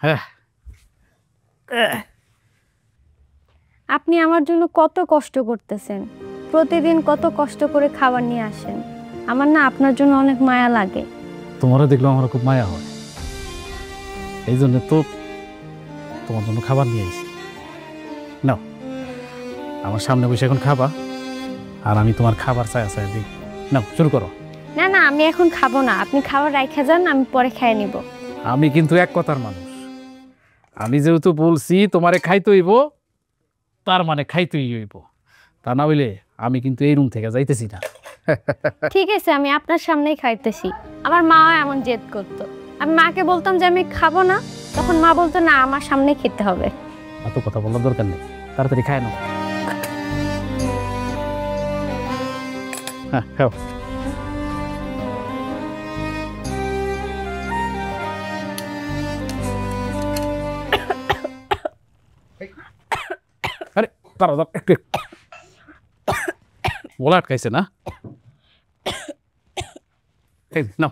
হ্যাঁ, আপনি আমার জন্য কত কষ্ট করতেছেন, প্রতিদিন কত কষ্ট করে খাবার নিয়ে আসেন। আমার না আপনার জন্য অনেক মায়া লাগে। তোমারও দেখলো আমার খুব মায়া হয়, এই জন্য তো তোমার জন্য খাবার নিয়ে এসেছি। নাও, আমার সামনে বসে এখন খাবা, আর আমি তোমার খাবার চায়া চায়া দিই। নাও, শুরু করো। না না, আমি এখন খাবো না, আপনি খাবার রাইখা যান, আমি পরে খেয়ে নিব। আমি কিন্তু এক কথার মানুষ, আমি যেহেতু বলছি তোমারে খাইতে হইব, তার মানে খাইতেই হইব। তা না হইলে আমি কিন্তু এই রুম থেকে যাইতেছি না। ঠিক আছে, আমি আপনার সামনেই খাইতেছি। আমার মা এমন জেদ করতো, আমি মাকে বলতাম যে আমি খাবো না, তখন মা বলতো না আমার সামনে খেতে হবে। এত কথা বলার দরকার নেই, তাড়াতাড়ি খায় নাও। হ্যাঁ, খাও। আরে তারা একটু গলা আটকাইছে না? নাও।